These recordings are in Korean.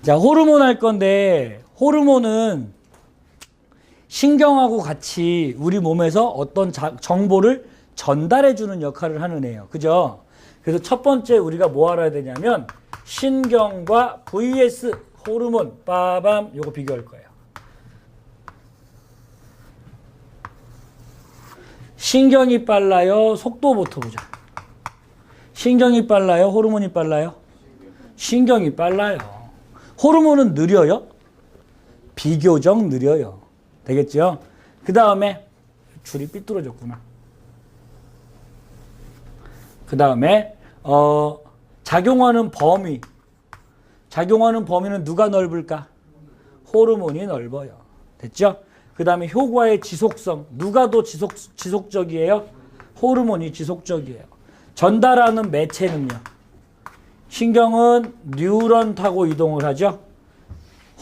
자, 호르몬 할 건데 호르몬은 신경하고 같이 우리 몸에서 어떤 정보를 전달해 주는 역할을 하는 애예요. 그죠? 그래서 첫 번째 우리가 뭐 알아야 되냐면 신경과 vs 호르몬 빠밤 요거 비교할 거예요. 신경이 빨라요? 속도부터 보자. 신경이 빨라요? 호르몬이 빨라요? 신경이 빨라요. 호르몬은 느려요? 비교적 느려요. 되겠죠? 그 다음에 줄이 삐뚤어졌구나. 그 다음에 작용하는 범위. 작용하는 범위는 누가 넓을까? 호르몬이 넓어요. 됐죠? 그 다음에 효과의 지속성. 누가 더 지속적이에요? 호르몬이 지속적이에요. 전달하는 매체는요? 신경은 뉴런 타고 이동을 하죠.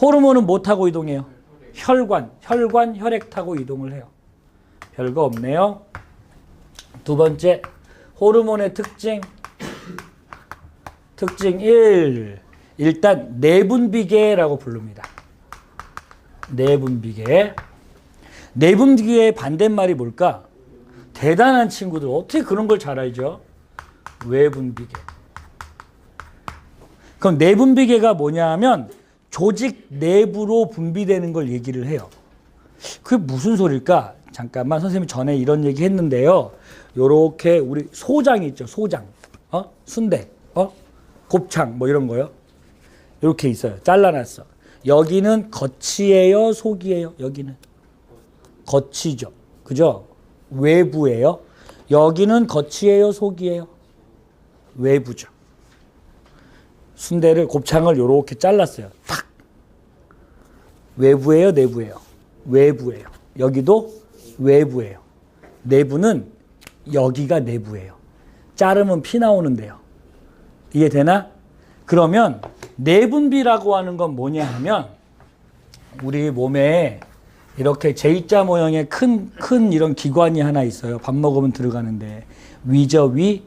호르몬은 뭐 타고 이동해요? 혈관, 혈액 타고 이동을 해요. 별거 없네요. 두 번째, 호르몬의 특징. 특징 1. 일단 내분비계라고 부릅니다. 내분비계. 내분비계의 반대말이 뭘까? 대단한 친구들 어떻게 그런 걸 잘 알죠? 외분비계. 그럼 내분비계가 뭐냐 하면 조직 내부로 분비되는 걸 얘기를 해요. 그게 무슨 소릴까? 잠깐만, 선생님이 전에 이런 얘기 했는데요. 요렇게 우리 소장 있죠, 소장. 순대, 곱창 뭐 이런 거요. 이렇게 있어요. 잘라놨어. 여기는 겉이에요, 속이에요? 여기는 겉이죠. 그죠? 외부예요. 여기는 겉이에요, 속이에요? 외부죠. 순대를, 곱창을 요렇게 잘랐어요. 탁. 외부예요, 내부예요? 외부예요. 여기도 외부예요. 내부는 여기가 내부예요. 자르면 피 나오는데요. 이해되나? 그러면 내분비라고 하는 건 뭐냐 하면 우리 몸에 이렇게 J자 모형의 큰 이런 기관이 하나 있어요. 밥 먹으면 들어가는데 위죠, 위.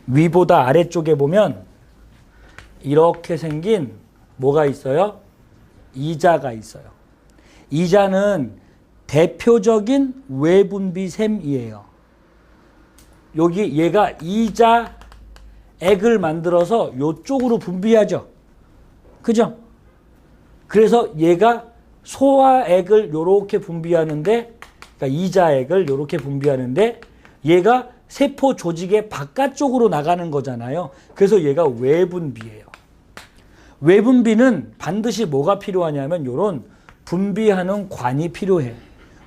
위보다 아래쪽에 보면 이렇게 생긴 뭐가 있어요? 이자가 있어요. 이자는 대표적인 외분비샘이에요. 여기 얘가 이자액을 만들어서 이쪽으로 분비하죠. 그죠? 그래서 얘가 소화액을 요렇게 분비하는데, 그러니까 이자액을 요렇게 분비하는데 얘가 세포 조직의 바깥쪽으로 나가는 거잖아요. 그래서 얘가 외분비예요. 외분비는 반드시 뭐가 필요하냐면 요런 분비하는 관이 필요해.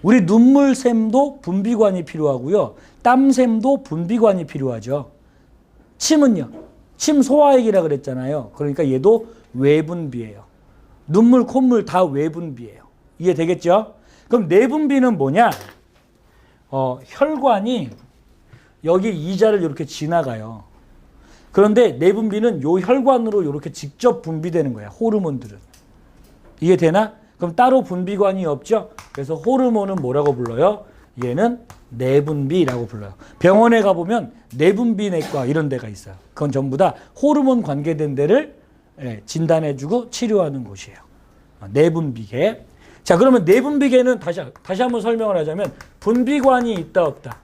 우리 눈물샘도 분비관이 필요하고요. 땀샘도 분비관이 필요하죠. 침은요. 침 소화액이라 그랬잖아요. 그러니까 얘도 외분비예요. 눈물, 콧물 다 외분비예요. 이해되겠죠? 그럼 내분비는 뭐냐? 혈관이 여기 이자를 이렇게 지나가요. 그런데 내분비는 요 혈관으로 이렇게 직접 분비되는 거야. 호르몬들은. 이해되나? 그럼 따로 분비관이 없죠? 그래서 호르몬은 뭐라고 불러요? 얘는 내분비라고 불러요. 병원에 가보면 내분비내과 이런 데가 있어요. 그건 전부 다 호르몬 관계된 데를 진단해주고 치료하는 곳이에요. 내분비계. 자, 그러면 내분비계는 다시 한번 설명을 하자면 분비관이 있다 없다?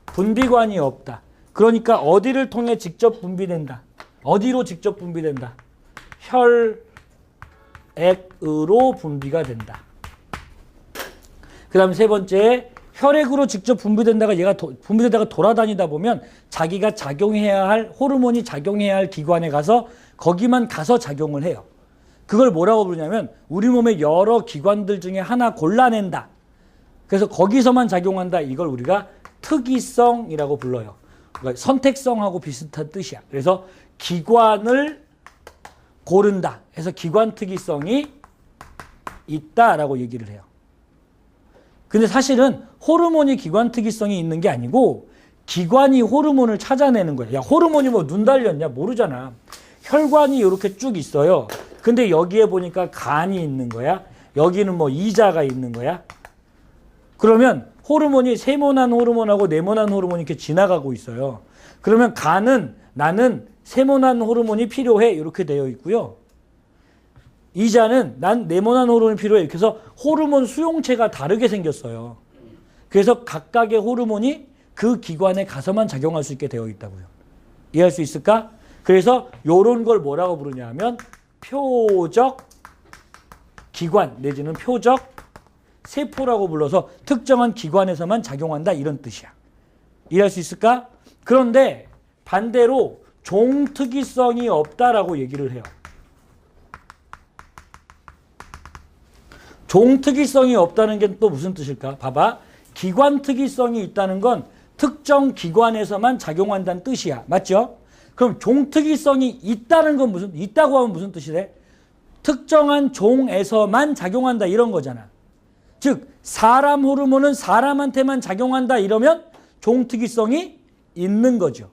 분비관이 없다. 그러니까 어디를 통해 직접 분비된다? 어디로 직접 분비된다? 혈액으로 분비가 된다. 그 다음 세 번째, 혈액으로 직접 분비된다가 얘가 분비되다가 돌아다니다 보면 자기가 작용해야 할, 호르몬이 작용해야 할 기관에 가서 거기만 가서 작용을 해요. 그걸 뭐라고 부르냐면 우리 몸의 여러 기관들 중에 하나 골라낸다. 그래서 거기서만 작용한다. 이걸 우리가 특이성이라고 불러요. 그러니까 선택성하고 비슷한 뜻이야. 그래서 기관을 고른다 해서 기관 특이성이 있다라고 얘기를 해요. 근데 사실은 호르몬이 기관 특이성이 있는 게 아니고 기관이 호르몬을 찾아내는 거야. 야, 호르몬이 뭐 눈 달렸냐? 모르잖아. 혈관이 이렇게 쭉 있어요. 근데 여기에 보니까 간이 있는 거야. 여기는 뭐 이자가 있는 거야. 그러면 호르몬이 세모난 호르몬하고 네모난 호르몬이 이렇게 지나가고 있어요. 그러면 간은 나는 세모난 호르몬이 필요해 이렇게 되어 있고요. 이자는 난 네모난 호르몬이 필요해. 그래서 호르몬 수용체가 다르게 생겼어요. 그래서 각각의 호르몬이 그 기관에 가서만 작용할 수 있게 되어 있다고요. 이해할 수 있을까? 그래서 이런 걸 뭐라고 부르냐 하면 표적 기관 내지는 표적 세포라고 불러서 특정한 기관에서만 작용한다 이런 뜻이야. 이해할 수 있을까? 그런데 반대로 종특이성이 없다라고 얘기를 해요. 종특이성이 없다는 게 또 무슨 뜻일까? 봐봐. 기관특이성이 있다는 건 특정 기관에서만 작용한다는 뜻이야. 맞죠? 그럼 종특이성이 있다는 건 무슨, 있다고 하면 무슨 뜻이래? 특정한 종에서만 작용한다 이런 거잖아. 즉 사람 호르몬은 사람한테만 작용한다 이러면 종특이성이 있는 거죠.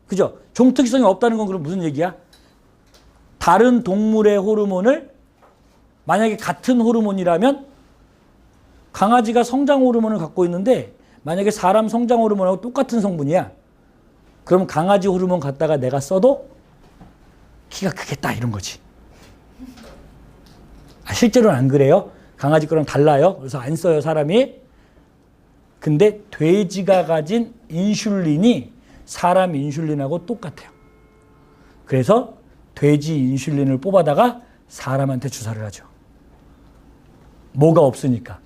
그죠? 종특이성이 없다는 건 그럼 무슨 얘기야? 다른 동물의 호르몬을 만약에 같은 호르몬이라면 강아지가 성장 호르몬을 갖고 있는데 만약에 사람 성장 호르몬하고 똑같은 성분이야. 그럼 강아지 호르몬 갖다가 내가 써도 키가 크겠다 이런 거지. 실제로는 안 그래요. 강아지 거랑 달라요. 그래서 안 써요 사람이. 근데 돼지가 가진 인슐린이 사람 인슐린하고 똑같아요. 그래서 돼지 인슐린을 뽑아다가 사람한테 주사를 하죠. 뭐가 없으니까.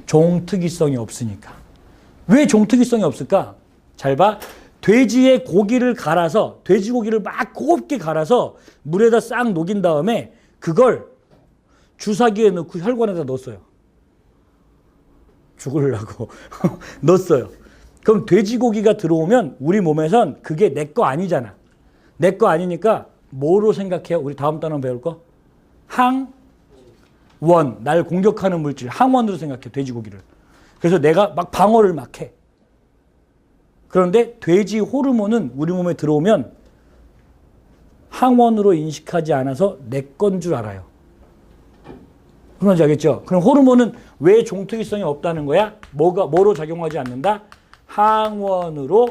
종특이성이 없으니까. 왜 종특이성이 없을까? 잘 봐. 돼지의 고기를 갈아서 돼지고기를 막 곱게 갈아서 물에다 싹 녹인 다음에 그걸 주사기에 넣고 혈관에다 넣었어요. 죽으려고 넣었어요. 그럼 돼지고기가 들어오면 우리 몸에선 그게 내 거 아니잖아. 내 거 아니니까 뭐로 생각해요? 우리 다음 단어 배울 거? 항원. 날 공격하는 물질. 항원으로 생각해. 돼지고기를. 그래서 내가 막 방어를 막 해. 그런데 돼지 호르몬은 우리 몸에 들어오면 항원으로 인식하지 않아서 내 건 줄 알아요. 그런지 알겠죠? 그럼 호르몬은 왜 종특이성이 없다는 거야? 뭐로 작용하지 않는다? 항원으로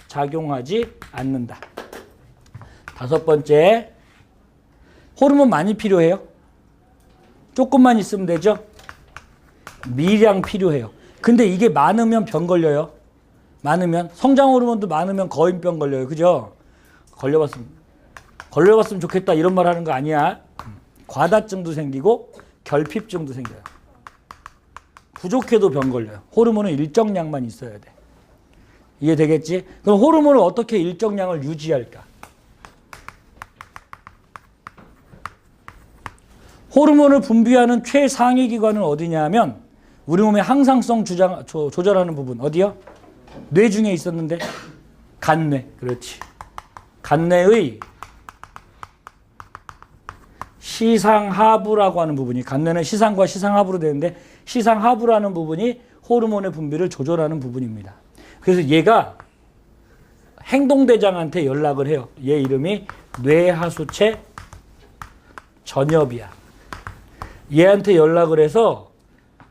작용하지 않는다. 다섯 번째, 호르몬 많이 필요해요? 조금만 있으면 되죠? 미량 필요해요. 근데 이게 많으면 병 걸려요. 많으면 성장 호르몬도 많으면 거인병 걸려요. 그죠? 걸려봤으면 좋겠다 이런 말 하는 거 아니야. 과다증도 생기고 결핍증도 생겨요. 부족해도 병 걸려요. 호르몬은 일정량만 있어야 돼. 이해되겠지? 그럼 호르몬을 어떻게 일정량을 유지할까? 호르몬을 분비하는 최상위 기관은 어디냐 하면 우리 몸의 항상성 조절하는 부분 어디요? 뇌 중에 있었는데 간뇌. 그렇지. 간뇌의 시상하부라고 하는 부분이, 간뇌는 시상과 시상하부로 되는데 시상하부라는 부분이 호르몬의 분비를 조절하는 부분입니다. 그래서 얘가 행동대장한테 연락을 해요. 얘 이름이 뇌하수체 전엽이야. 얘한테 연락을 해서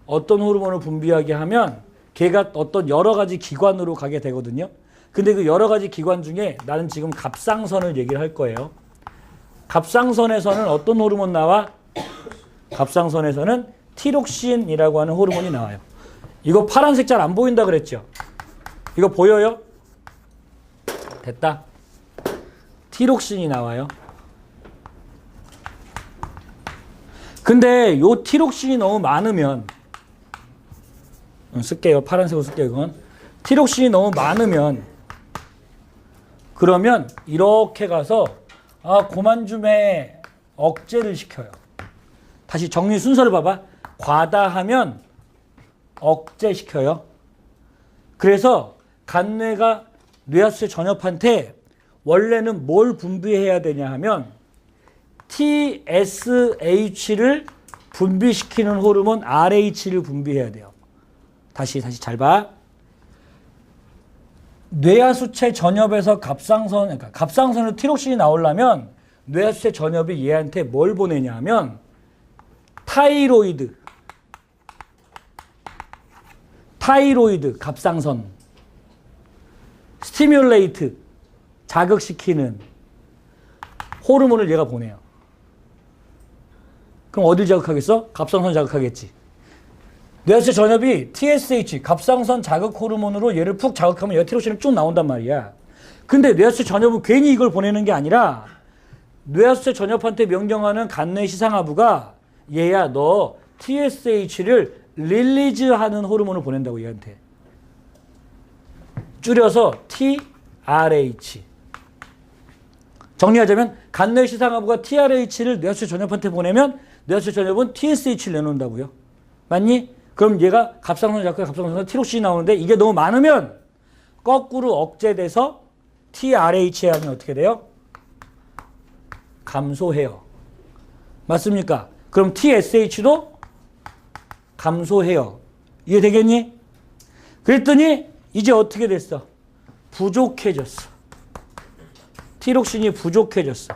어떤 호르몬을 분비하게 하면 걔가 어떤 여러 가지 기관으로 가게 되거든요. 근데 그 여러 가지 기관 중에 나는 지금 갑상선을 얘기를 할 거예요. 갑상선에서는 어떤 호르몬 나와? 갑상선에서는 티록신이라고 하는 호르몬이 나와요. 이거 파란색 잘 안 보인다 그랬죠? 이거 보여요? 됐다. 티록신이 나와요. 근데 요 티록신이 너무 많으면 쓸게요. 파란색으로 쓸게요. 이건 티록신이 너무 많으면 그러면 이렇게 가서 그만 좀 해. 억제를 시켜요. 다시 정리 순서를 봐봐. 과다하면 억제시켜요. 그래서 간뇌가 뇌하수체 전엽한테 원래는 뭘 분비해야 되냐 하면 TSH를 분비시키는 호르몬 RH를 분비해야 돼요. 다시 잘 봐. 뇌하수체 전엽에서 그러니까 갑상선으로 티록신이 나오려면 뇌하수체 전엽이 얘한테 뭘 보내냐 하면 타이로이드, 갑상선, 스티뮬레이트, 자극시키는 호르몬을 얘가 보내요. 그럼 어딜 자극하겠어? 갑상선 자극하겠지. 뇌하수체 전엽이 TSH, 갑상선 자극 호르몬으로 얘를 푹 자극하면 얘가 티로신이 쭉 나온단 말이야. 근데 뇌하수체 전엽은 괜히 이걸 보내는 게 아니라 뇌하수체 전엽한테 명령하는 간내 시상하부가 얘야 너 TSH를 릴리즈하는 호르몬을 보낸다고 얘한테. 줄여서 TRH. 정리하자면 간내 시상하부가 TRH를 뇌하수체 전엽한테 보내면 뇌하수체 전엽은 TSH를 내놓는다고요. 맞니? 그럼 얘가 갑상선 자극해 갑상선에서 티로신이 나오는데 이게 너무 많으면 거꾸로 억제돼서 TRH의 양이 어떻게 돼요? 감소해요. 맞습니까? 그럼 TSH도 감소해요. 이해되겠니? 그랬더니 이제 어떻게 됐어? 부족해졌어. 티록신이 부족해졌어.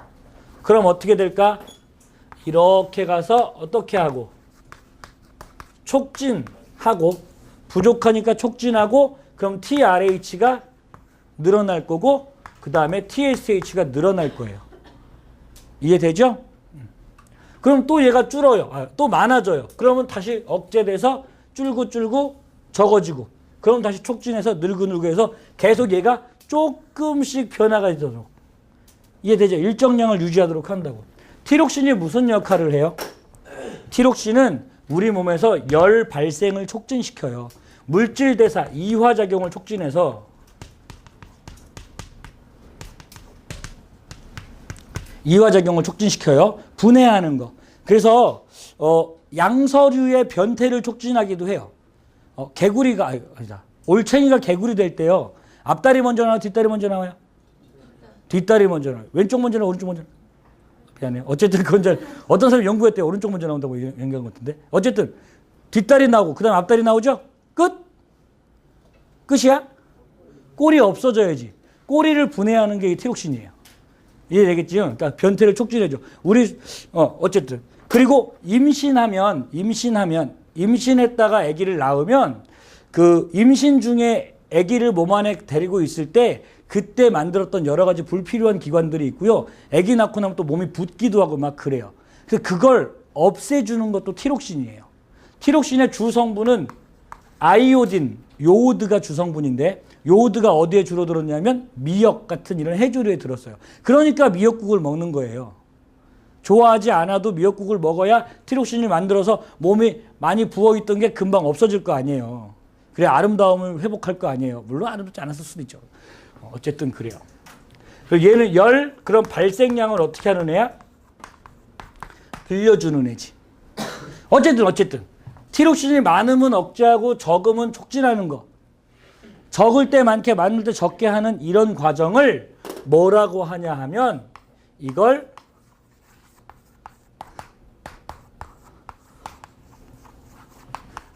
그럼 어떻게 될까? 이렇게 가서 어떻게 하고? 촉진하고, 부족하니까 촉진하고, 그럼 TRH가 늘어날 거고, 그 다음에 TSH가 늘어날 거예요. 이해되죠? 그럼 또 얘가 줄어요. 또 많아져요. 그러면 다시 억제돼서 줄고 적어지고, 그럼 다시 촉진해서 늘고 해서 계속 얘가 조금씩 변화가 있도록. 이해되죠? 일정량을 유지하도록 한다고. 티록신이 무슨 역할을 해요? 티록신은 우리 몸에서 열 발생을 촉진시켜요. 물질 대사, 이화작용을 촉진해서 이화작용을 촉진시켜요. 분해하는 거. 그래서 양서류의 변태를 촉진하기도 해요. 개구리가 아니다. 올챙이가 개구리 될 때요. 앞다리 먼저 나와요? 뒷다리 먼저 나와요? 뒷다리 먼저 나와요. 왼쪽 먼저 나와요? 오른쪽 먼저 나와요? 미안해요. 어쨌든 그건 어떤 사람이 연구했대요. 오른쪽 먼저 나온다고 연구한 것 같은데. 어쨌든 뒷다리 나오고 그 다음 앞다리 나오죠? 끝이야? 꼬리 없어져야지. 꼬리를 분해하는 게 이 티록신이에요. 이해되겠지요? 그러니까 변태를 촉진해줘. 우리 어쨌든 그리고 임신했다가 아기를 낳으면 그 임신 중에 아기를 몸 안에 데리고 있을 때 그때 만들었던 여러 가지 불필요한 기관들이 있고요. 아기 낳고 나면 또 몸이 붓기도 하고 막 그래요. 그래서 그걸 없애주는 것도 티록신이에요. 티록신의 주성분은 아이오딘, 요오드가 주성분인데 요오드가 어디에 주로 들었냐면 미역 같은 이런 해조류에 들었어요. 그러니까 미역국을 먹는 거예요. 좋아하지 않아도 미역국을 먹어야 티록신을 만들어서 몸이 많이 부어있던 게 금방 없어질 거 아니에요. 그래 아름다움을 회복할 거 아니에요. 물론 아름답지 않았을 수도 있죠. 어쨌든 그래요. 얘는 그런 발생량을 어떻게 하는 애야? 빌려주는 애지. 어쨌든 티록신이 많으면 억제하고 적으면 촉진하는 거. 적을 때 많게 많을 때 적게 하는 이런 과정을 뭐라고 하냐 하면 이걸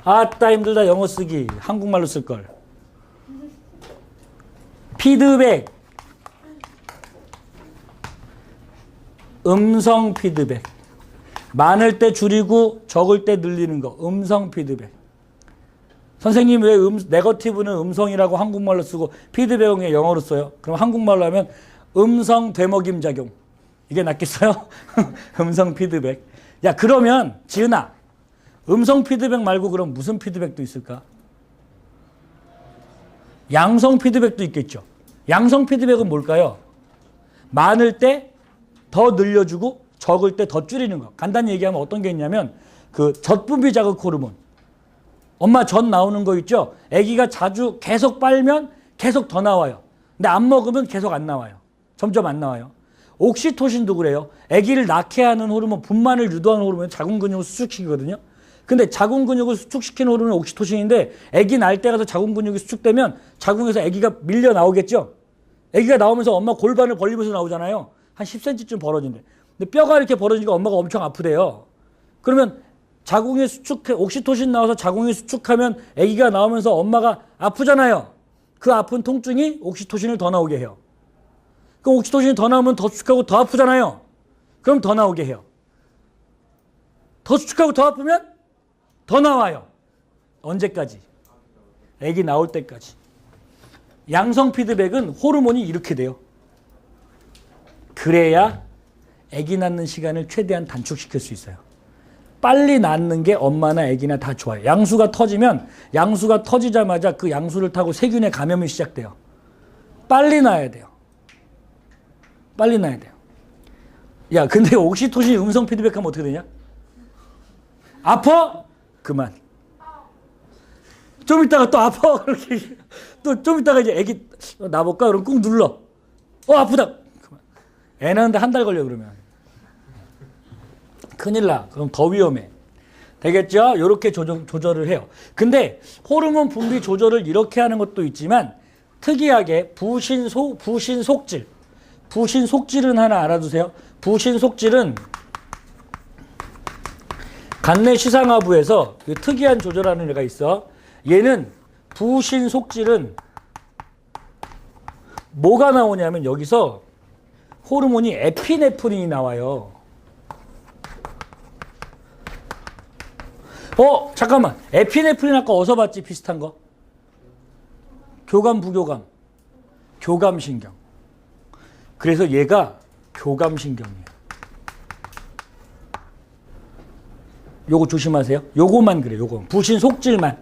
아따 힘들다 영어 쓰기 한국말로 쓸걸. 피드백. 음성 피드백. 많을 때 줄이고 적을 때 늘리는 거. 음성 피드백. 선생님 왜 네거티브는 음성이라고 한국말로 쓰고 피드백은 왜 영어로 써요? 그럼 한국말로 하면 음성 되먹임 작용. 이게 낫겠어요? 음성 피드백. 야 그러면 지은아 음성 피드백 말고 그럼 무슨 피드백도 있을까? 양성 피드백도 있겠죠. 양성 피드백은 뭘까요? 많을 때 더 늘려주고 적을 때 더 줄이는 거. 간단히 얘기하면 어떤 게 있냐면 그 젖분비 자극 호르몬. 엄마 젖 나오는 거 있죠? 아기가 자주 계속 빨면 계속 더 나와요. 근데 안 먹으면 계속 안 나와요. 점점 안 나와요. 옥시토신도 그래요. 아기를 낳게 하는 호르몬, 분만을 유도하는 호르몬이 자궁 근육을 수축시키거든요. 근데 자궁 근육을 수축시키는 호르몬이 옥시토신인데 아기 낳을 때 가서 자궁 근육이 수축되면 자궁에서 아기가 밀려 나오겠죠? 아기가 나오면서 엄마 골반을 벌리면서 나오잖아요. 한 10cm쯤 벌어진대. 근데 뼈가 이렇게 벌어지니까 엄마가 엄청 아프대요. 그러면 자궁이 옥시토신 나와서 자궁이 수축하면 아기가 나오면서 엄마가 아프잖아요. 그 아픈 통증이 옥시토신을 더 나오게 해요. 그럼 옥시토신이 더 나오면 더 수축하고 더 아프잖아요. 그럼 더 나오게 해요. 더 수축하고 더 아프면 더 나와요. 언제까지? 아기 나올 때까지. 양성 피드백은 호르몬이 이렇게 돼요. 그래야 아기 낳는 시간을 최대한 단축시킬 수 있어요. 빨리 낳는 게 엄마나 아기나 다 좋아요. 양수가 터지면 양수가 터지자마자 그 양수를 타고 세균의 감염이 시작돼요. 빨리 낳아야 돼요. 빨리 낳아야 돼요. 야, 근데 옥시토신 음성 피드백하면 어떻게 되냐? 아파? 그만. 좀 있다가 또 아파. 그렇게 또 좀 있다가 이제 애기 나볼까? 그럼 꾹 눌러. 아프다. 그만. 애 낳는데 한 달 걸려 그러면. 큰일 나. 그럼 더 위험해. 되겠죠? 이렇게 조절을 해요. 근데 호르몬 분비 조절을 이렇게 하는 것도 있지만 특이하게 부신속질. 부신속질은 하나 알아두세요. 부신속질은 간내시상하부에서 특이한 조절하는 애가 있어. 얘는 부신속질은 뭐가 나오냐면 여기서 호르몬이 에피네프린이 나와요. 잠깐만. 에피네프린 아까 어디서 봤지? 비슷한 거. 교감, 부교감. 교감신경. 그래서 얘가 교감신경이에요. 요거 조심하세요. 요거만 그래, 요거. 부신속질만.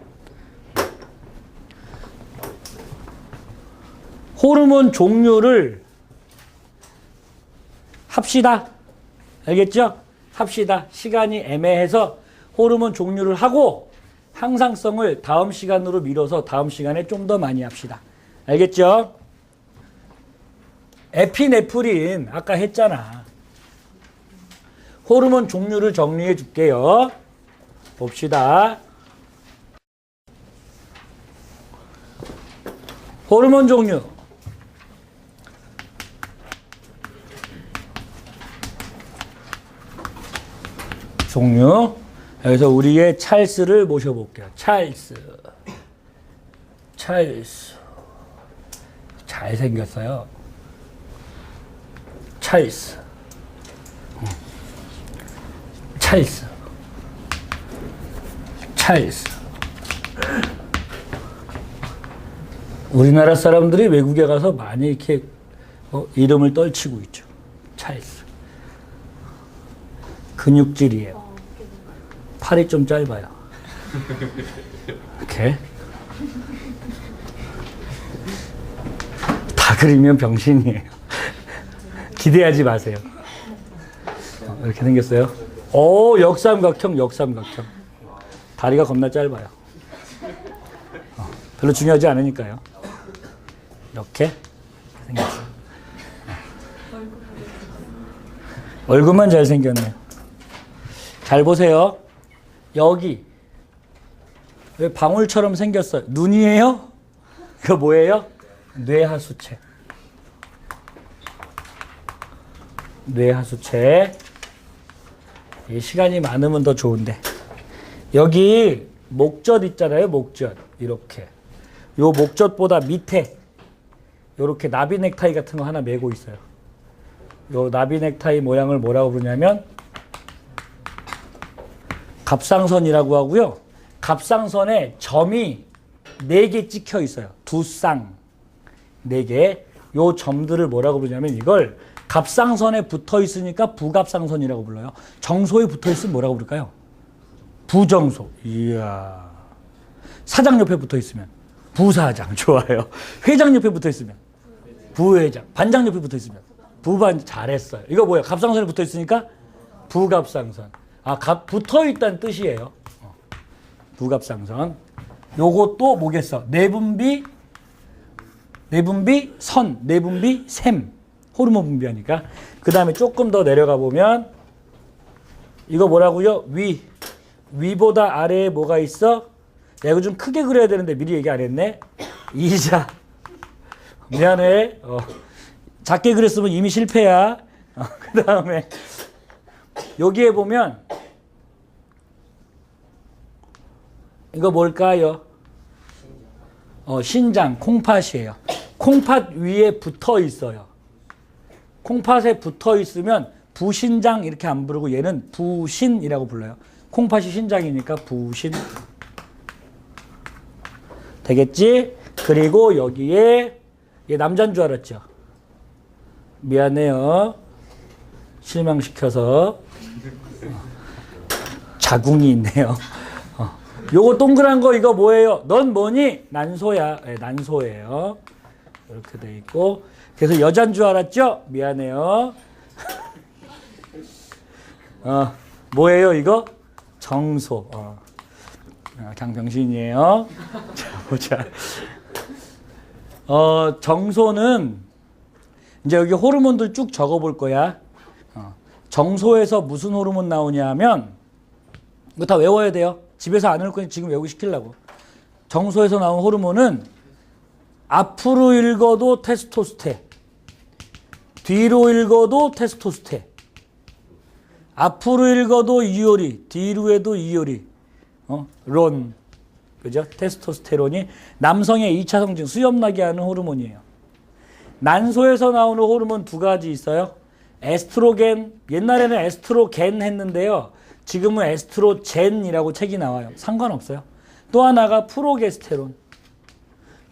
호르몬 종류를 합시다. 알겠죠? 합시다. 시간이 애매해서 호르몬 종류를 하고 항상성을 다음 시간으로 미뤄서 다음 시간에 좀 더 많이 합시다. 알겠죠? 에피네프린 아까 했잖아. 호르몬 종류를 정리해 줄게요. 봅시다. 호르몬 종류. 여기서 우리의 찰스를 모셔볼게요. 찰스. 잘생겼어요. 찰스. 우리나라 사람들이 외국에 가서 많이 이렇게 이름을 떨치고 있죠. 찰스. 근육질이에요. 팔이 좀 짧아요. 이렇게. 다 그리면 병신이에요. 기대하지 마세요. 이렇게 생겼어요. 역삼각형. 다리가 겁나 짧아요. 별로 중요하지 않으니까요. 이렇게 생겼어요. 얼굴만 잘생겼네요. 잘 보세요. 여기 왜 방울처럼 생겼어요? 눈이에요? 이거 뭐예요? 뇌하수체. 이 시간이 많으면 더 좋은데. 여기 목젖 있잖아요. 목젖. 이렇게. 요 목젖보다 밑에 요렇게 나비 넥타이 같은 거 하나 메고 있어요. 요 나비 넥타이 모양을 뭐라고 부르냐면 갑상선이라고 하고요. 갑상선에 점이 4개 찍혀 있어요. 두 쌍 4개. 요 점들을 뭐라고 부르냐면 이걸 갑상선에 붙어 있으니까 부갑상선이라고 불러요. 정소에 붙어 있으면 뭐라고 부를까요? 부정소. 이야. 사장 옆에 붙어 있으면 부사장. 좋아요. 회장 옆에 붙어 있으면 부회장. 반장 옆에 붙어 있으면 부반. 잘했어요. 이거 뭐예요? 갑상선에 붙어 있으니까 부갑상선. 붙어 있다는 뜻이에요. 부갑상선. 요것도 뭐겠어? 내분비 샘. 호르몬 분비하니까. 그 다음에 조금 더 내려가 보면 이거 뭐라고요? 위보다 아래에 뭐가 있어? 야, 이거 좀 크게 그려야 되는데 미리 얘기 안 했네. 이자. 미안해. 작게 그렸으면 이미 실패야. 그 다음에 여기에 보면 이거 뭘까요? 신장, 콩팥이에요. 콩팥 위에 붙어 있어요. 콩팥에 붙어 있으면 부신장 이렇게 안 부르고 얘는 부신이라고 불러요. 콩팥이 신장이니까 부신. 되겠지? 그리고 여기에 얘 남자인 줄 알았죠? 미안해요. 실망시켜서. 자궁이 있네요. 요거 동그란 거 이거 뭐예요? 넌 뭐니? 난소야. 네, 난소예요. 이렇게 돼 있고. 그래서 여잔 줄 알았죠? 미안해요. 뭐예요 이거? 정소. 그냥 병신이에요. 자, 보자. 정소는 이제 여기 호르몬들 쭉 적어볼 거야. 정소에서 무슨 호르몬 나오냐 하면 이거 다 외워야 돼요. 집에서 안 외울 거니 지금 외우기 시키려고. 정소에서 나온 호르몬은 앞으로 읽어도 테스토스테, 뒤로 읽어도 테스토스테, 앞으로 읽어도 이오리, 뒤로 해도 이오리, 론, 그죠? 테스토스테론이 남성의 2차 성징, 수염 나게 하는 호르몬이에요. 난소에서 나오는 호르몬 두 가지 있어요. 에스트로겐, 옛날에는 에스트로겐 했는데요. 지금은 에스트로젠이라고 책이 나와요. 상관없어요. 또 하나가 프로게스테론.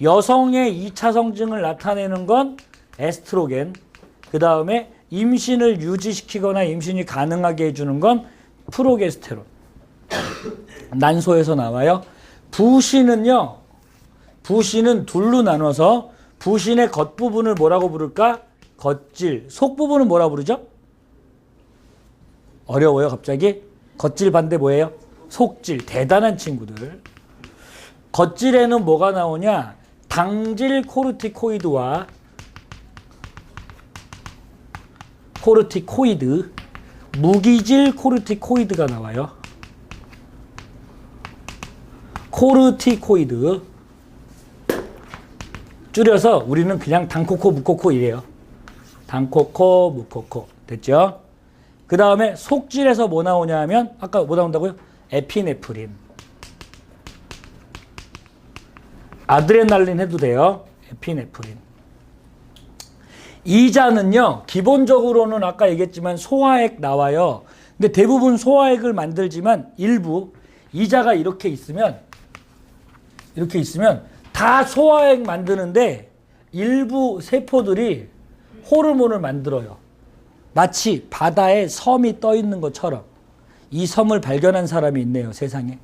여성의 2차 성징을 나타내는 건 에스트로겐. 그 다음에 임신을 유지시키거나 임신이 가능하게 해주는 건 프로게스테론. 난소에서 나와요. 부신은요. 부신은 둘로 나눠서 부신의 겉부분을 뭐라고 부를까? 겉질. 속부분은 뭐라 부르죠? 어려워요 갑자기? 겉질 반대 뭐예요? 속질. 대단한 친구들. 겉질에는 뭐가 나오냐? 당질 코르티코이드와 코르티코이드, 무기질 코르티코이드가 나와요. 코르티코이드. 줄여서 우리는 그냥 당코코 무코코 이래요. 당코코 무코코. 됐죠? 그 다음에 속질에서 뭐 나오냐 하면 아까 뭐 나온다고요? 에피네프린. 아드레날린 해도 돼요. 에피네프린. 이자는요. 기본적으로는 아까 얘기했지만 소화액 나와요. 근데 대부분 소화액을 만들지만 일부 이자가 이렇게 있으면 다 소화액 만드는데 일부 세포들이 호르몬을 만들어요. 마치 바다에 섬이 떠 있는 것처럼. 이 섬을 발견한 사람이 있네요, 세상에.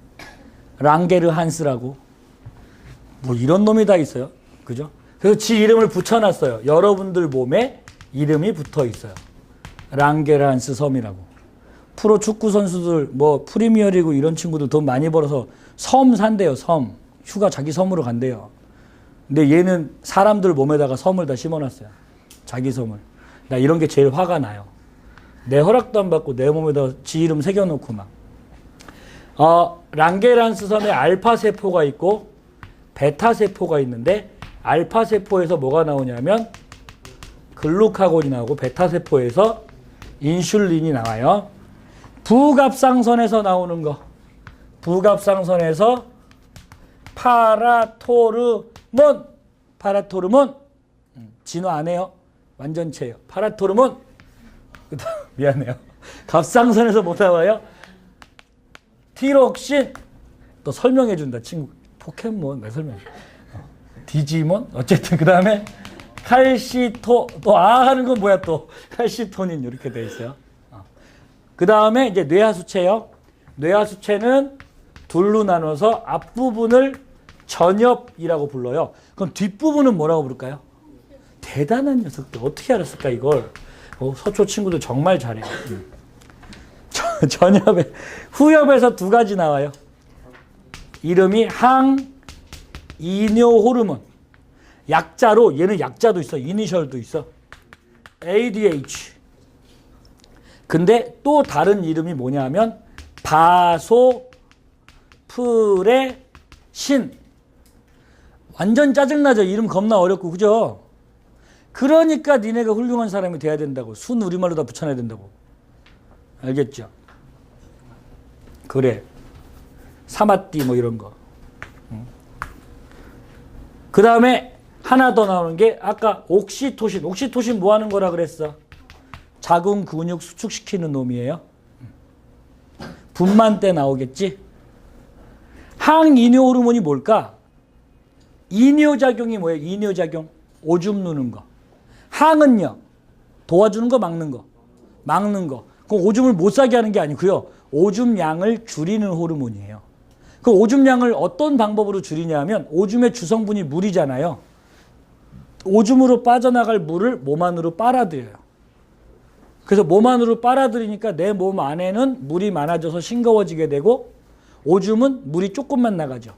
랑게르 한스라고. 뭐 이런 놈이 다 있어요. 그죠? 그래서 지 이름을 붙여놨어요. 여러분들 몸에 이름이 붙어 있어요. 랑게르 한스 섬이라고. 프로 축구 선수들, 뭐 프리미어리그 이런 친구들 돈 많이 벌어서 섬 산대요, 섬. 휴가 자기 섬으로 간대요. 근데 얘는 사람들 몸에다가 섬을 다 심어놨어요. 자기 섬을. 나 이런 게 제일 화가 나요. 내 허락도 안 받고 내 몸에다 지 이름 새겨놓고 막. 랑게란스 섬에 알파세포가 있고 베타세포가 있는데 알파세포에서 뭐가 나오냐면 글루카곤이 나오고 베타세포에서 인슐린이 나와요. 부갑상선에서 나오는 거. 부갑상선에서 파라토르몬. 진화 안 해요. 완전체예요. 파라토르몬. 미안해요. 갑상선에서 뭐 나와요? 티록신. 또 설명해 준다 친구. 포켓몬 왜 설명해? 디지몬. 어쨌든 그 다음에 칼시토. 또 하는 건 뭐야 또? 칼시토닌 이렇게 돼 있어요. 그 다음에 이제 뇌하수체요. 뇌하수체는 둘로 나눠서 앞부분을 전엽이라고 불러요. 그럼 뒷부분은 뭐라고 부를까요? 대단한 녀석들. 어떻게 알았을까 이걸. 서초 친구들 정말 잘해요. 전엽에 후엽에서 두 가지 나와요. 이름이 항이뇨 호르몬. 약자로 얘는 약자도 있어. 이니셜도 있어. ADH. 근데 또 다른 이름이 뭐냐면 바소프레신. 완전 짜증나죠. 이름 겁나 어렵고 그죠? 그러니까 니네가 훌륭한 사람이 돼야 된다고. 순 우리말로 다 붙여놔야 된다고. 알겠죠? 그래. 사마띠 뭐 이런 거. 그 다음에 하나 더 나오는 게 아까 옥시토신. 옥시토신 뭐 하는 거라 그랬어? 자궁 근육 수축시키는 놈이에요. 분만 때 나오겠지? 항이뇨 호르몬이 뭘까? 이뇨작용이 뭐예요? 이뇨작용. 오줌 누는 거. 항은요. 도와주는 거 막는 거. 막는 거. 그럼 오줌을 못 싸게 하는 게 아니고요. 오줌량을 줄이는 호르몬이에요. 그 오줌량을 어떤 방법으로 줄이냐 하면 오줌의 주성분이 물이잖아요. 오줌으로 빠져나갈 물을 몸 안으로 빨아들여요. 그래서 몸 안으로 빨아들이니까 내 몸 안에는 물이 많아져서 싱거워지게 되고 오줌은 물이 조금만 나가죠.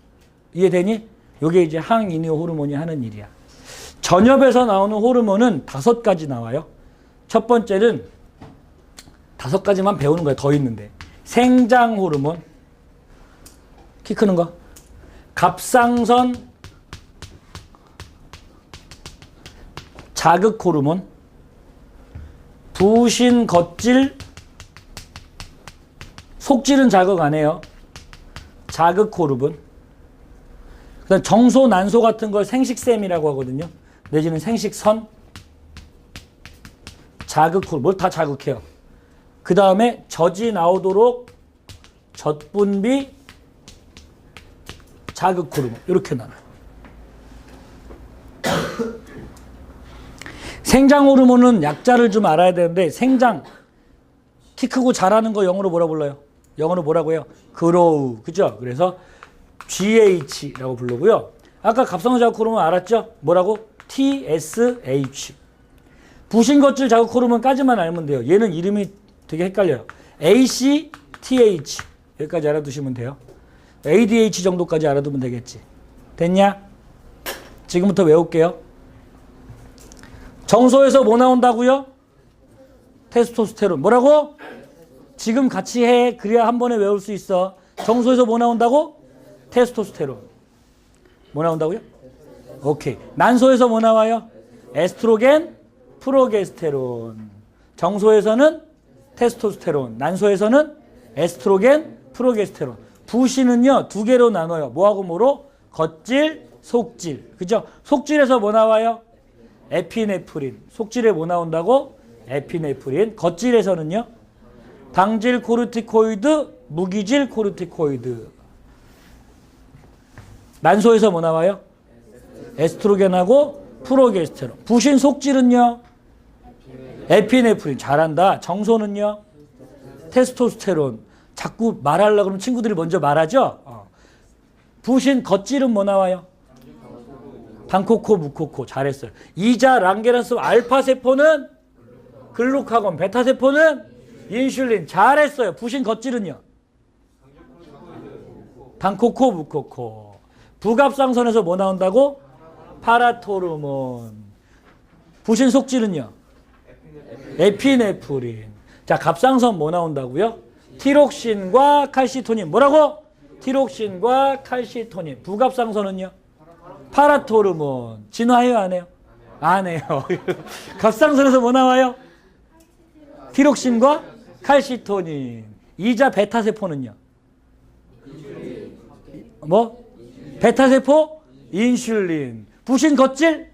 이해되니? 이게 이제 항이뇨 호르몬이 하는 일이야. 전엽에서 나오는 호르몬은 5가지 나와요. 첫 번째는 5가지만 배우는 거야. 더 있는데. 생장 호르몬. 키 크는 거. 갑상선 자극 호르몬. 부신 겉질. 속질은 자극 안 해요. 자극 호르몬. 그다음 정소, 난소 같은 걸 생식샘이라고 하거든요. 내지는 생식선. 자극 호르몬. 뭘 다 자극해요. 그 다음에 젖이 나오도록 젖분비 자극 호르몬. 이렇게 나눠요. 생장 호르몬은 약자를 좀 알아야 되는데 생장, 키 크고 자라는 거 영어로 뭐라 불러요? 영어로 뭐라고 해요? grow. 그죠? 그래서 GH라고 부르고요. 아까 갑상선 자극 호르몬 알았죠? 뭐라고? TSH. 부신겉질 자극 호르몬까지만 알면 돼요. 얘는 이름이 되게 헷갈려요. ACTH. 여기까지 알아두시면 돼요. ADH 정도까지 알아두면 되겠지. 됐냐? 지금부터 외울게요. 정소에서 뭐 나온다고요? 테스토스테론. 뭐라고? 지금 같이 해. 그래야 한 번에 외울 수 있어. 정소에서 뭐 나온다고? 테스토스테론. 뭐 나온다고요? 오케이. 난소에서 뭐 나와요? 에스트로겐, 프로게스테론. 정소에서는 테스토스테론. 난소에서는 에스트로겐, 프로게스테론. 부신은요 2개로 나눠요. 뭐하고 뭐로? 겉질, 속질. 그죠? 속질에서 뭐 나와요? 에피네프린. 속질에 뭐 나온다고? 에피네프린. 겉질에서는요 당질 코르티코이드, 무기질 코르티코이드. 난소에서 뭐 나와요? 에스트로겐하고 프로게스테론. 부신 속질은요 에피네프린. 잘한다. 정소는요 테스토스테론. 자꾸 말하려고 그러면 친구들이 먼저 말하죠. 부신 겉질은 뭐 나와요? 방코코, 무코코. 잘했어요. 이자, 랑게란스, 알파세포는 글루카곤, 베타세포는 인슐린. 잘했어요. 부신 겉질은요? 방코코, 무코코. 부갑상선에서 뭐 나온다고? 파라토르몬. 부신 속질은요? 에피네프린. 자, 갑상선 뭐 나온다고요? 티록신과 칼시토닌. 뭐라고? 티록신과 칼시토닌. 부갑상선은요? 파라토르몬. 진화해요, 안 해요? 안 해요. 갑상선에서 뭐 나와요? 티록신과 칼시토닌. 이자 베타세포는요? 뭐? 베타세포? 인슐린. 부신 겉질?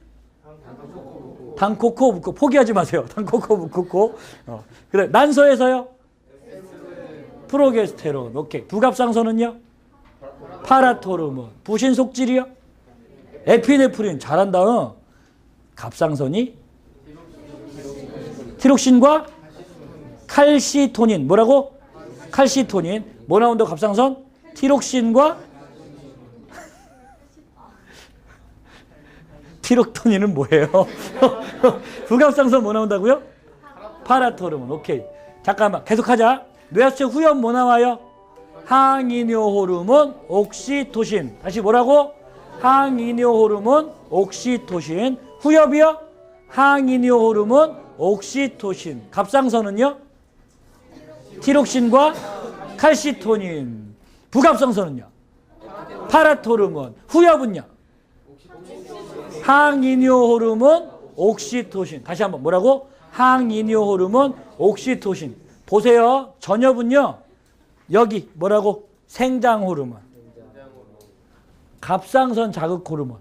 당코코, 무코. 포기하지 마세요. 당코코, 무코코. 그래. 난소에서요? 프로게스테론. 오케이. 부갑상선은요? 파라토르몬. 부신 속질이요? 에피네프린. 잘한다. 갑상선이 티록신과 칼시토닌. 뭐라고? 칼시토닌. 뭐 나온다고 갑상선? 티록신과 티록토닌은 뭐예요? 부갑상선 뭐 나온다고요? 파라토르몬. 오케이. 잠깐만. 계속하자. 뇌하수체 후엽 뭐 나와요? 항이뇨 호르몬, 옥시토신. 다시 뭐라고? 항이뇨 호르몬, 옥시토신. 후엽이요? 항이뇨 호르몬, 옥시토신. 갑상선은요? 티록신과 칼시토닌. 부갑상선은요? 파라토르몬. 후엽은요? 항이뇨 호르몬, 옥시토신. 다시 한번 뭐라고? 항이뇨 호르몬, 옥시토신. 보세요. 전엽은요. 여기 뭐라고? 생장 호르몬. 갑상선 자극 호르몬.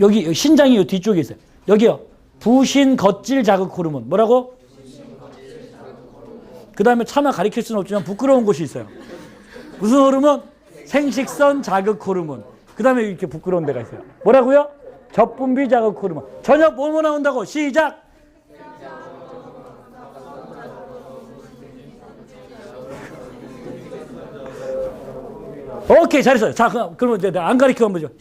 여기 신장이 요 뒤쪽에 있어요. 여기요. 부신 겉질 자극 호르몬. 뭐라고? 그 다음에 차마 가리킬 수는 없지만 부끄러운 곳이 있어요. 무슨 호르몬? 생식선 자극 호르몬. 그 다음에 이렇게 부끄러운 데가 있어요. 뭐라고요? 젖분비 자극 호르몬. 전엽 뭐 나온다고? 시작! 오케이, 잘했어요. 자, 그러면 이제 안 가르치고 한번 보죠.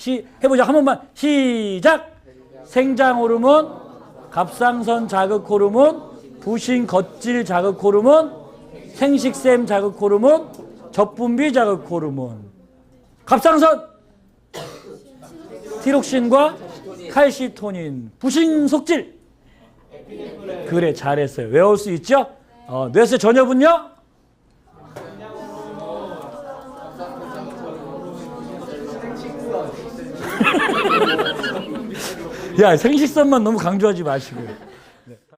해보자. 한 번만. 시작. 생장 호르몬, 갑상선 자극 호르몬, 부신 겉질 자극 호르몬, 생식샘 자극 호르몬, 젖분비 자극 호르몬. 갑상선 티록신과 칼시토닌. 부신 속질. 그래, 잘했어요. 외울 수 있죠? 뇌세 전혀분요? 야, 생식선만 너무 강조하지 마시고요.